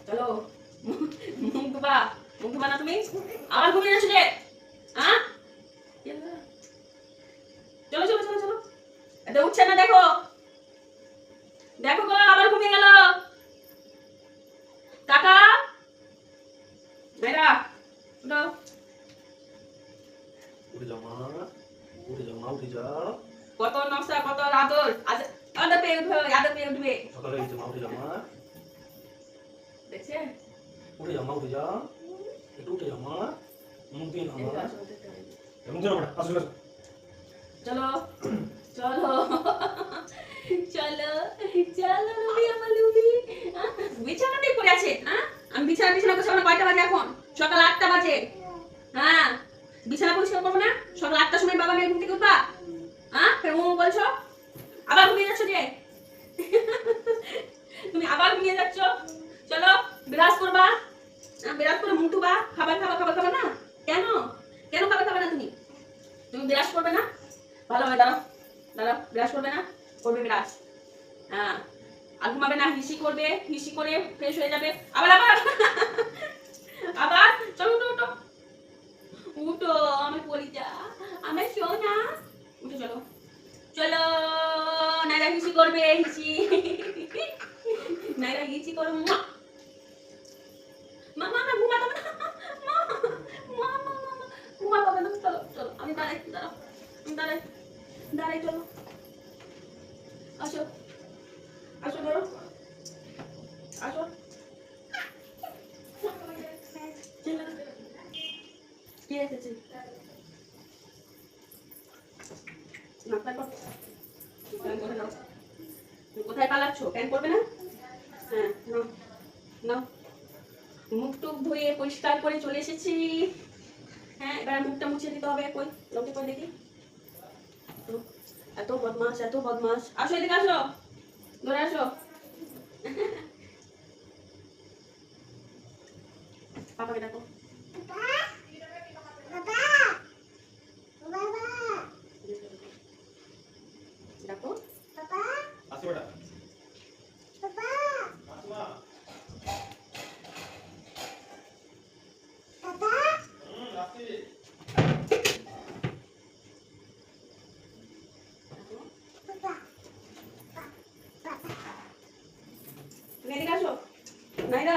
চলো মুখ ধোবা না তুমি আবার ঘুমিয়ে যাচ্ছ যে হ্যাঁ চলো চলো চলো চলো এটা উঠছে না দেখো দেখো গো আবার ঘুমিয়ে গেল কাকা মেরা উঠো উঠে যাও মা উঠে যাও কত নকশা কত আদর আদর পেয়ে উঠবে সকালে উঠে মা উঠে যাও মা দেখছেন উঠে যাও মা উঠে যাও একটু উঠে যাও মা মুখ দিয়ে নাও মা মুখ দিয়ে নাও আসলে চলো চলো চলো চলো লুবি আমার লুবি বিছানাতে পড়ে আছে হ্যাঁ আমি বিছানা করছি না কয়টা বাজে এখন সকাল 8টা বাজে হ্যাঁ বিছানা পরিষ্কার করবো না সকাল 8টার সময় বাবা মেয়ে ঘুম থেকে উঠবা হ্যাঁ ফের বলছো আবার ঘুমিয়ে যাচ্ছ যে তুমি আবার ঘুমিয়ে যাচ্ছ চলো বিরাজ করবা বিরাজ করে মুখ ধুবা খাবার খাবা না কেন কেন খাবার খাবে না তুমি বিরাজ করবে না ভালো হবে দাঁড়াও বিরাজ করবে না করবে বিরাজ হ্যাঁ আর ঘুমাবে না হিসি করবে হিসি করে ফ্রেশ হয়ে যাবে আবার চলো উঠো উঠো আমি বলি যা আমি সোনা উঠে চলো চলো নাইরা হিসি করবে নাইরা হিসি করো মামা না ঘুমাতে হবে না ঘুমাতে হবে না চলো চলো আমি দাঁড়াই চলো আসো ধরো আসো কি এসেছে কোথায় পালাচ্ছ প্যান করবে না হ্যাঁ নাও মুখ টুক ধুয়ে পরিষ্কার করে চলে এসেছি হ্যাঁ এবার মুখটা মুছে দিতে হবে কই লোকে কই দেখি এত বদমাস আসো এদিকে আসো ধরে আসো পাপাকে ডাকো ডাকো আসো বেটা এদিকে আসো নাইরা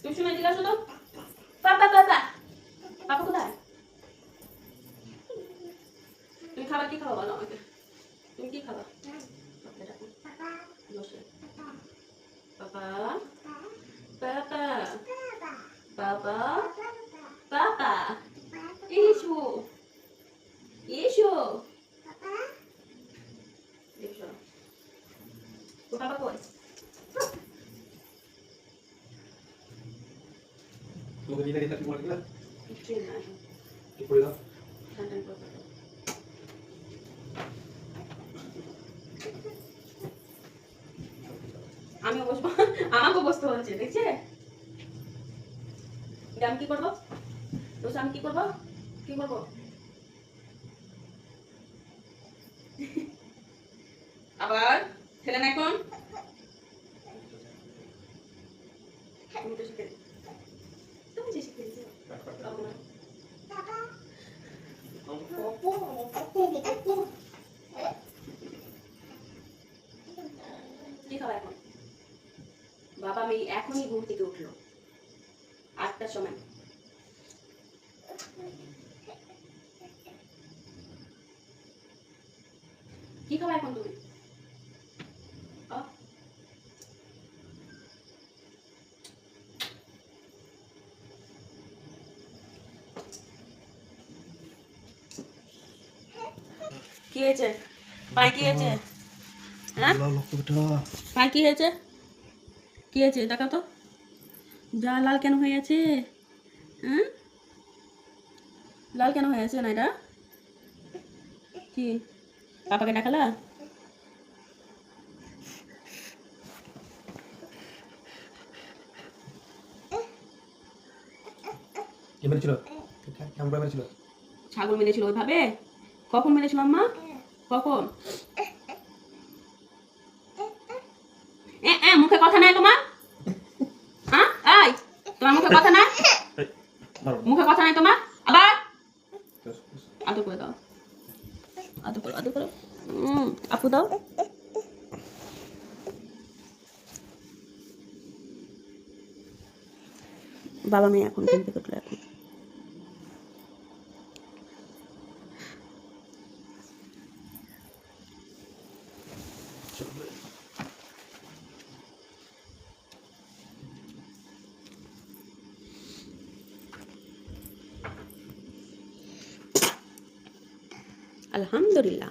তুমি শুনে এদিকে আসো তো পাপা কোথায় তুমি খাবার কি খাওয়া বলো আমাকে তুমি কি খাবা পাপা এসো তো পাপা কই মুখে দিয়ে দিতে কি বলছিলা কিছু না কি পড়ে দাও ঠান্ডা করে আমি বসবো আমাকে বসতে হচ্ছে দেখছে আমি কি করবো আমি কি করবো আবার ছেলে না এখন তুমি যে শিখে দিচ্ছ কি খাবা এখন বাবা মেয়ে এখনই ঘুম থেকে উঠলো 8টার সময় কি খাবা এখন তুমি কি হয়েছে পায়ে কি হয়েছে হ্যাঁ পায়ে কি হয়েছে দেখা তো যা লাল কেন হয়ে আছে হ্যাঁ লাল কেন হয়ে আছে না এটা কি পাপাকে ডাকালা কে মেরেছিল কেমন মেরেছিল ছাগল মেরেছিল ওইভাবে কখন মেরেছিল আম্মা কখন নাই তোমার? হ্যাঁ এই তোমার মুখে কথা নাই? এই, মারো না। মুখে কথা নাই তোমার? আবার আদর করে দাও, আদর করো, আদর করো। আপু দাও। বাবা মেয়ে এখন ঘুম থেকে উঠলো এখন। চলো। আলহামদুলিল্লাহ।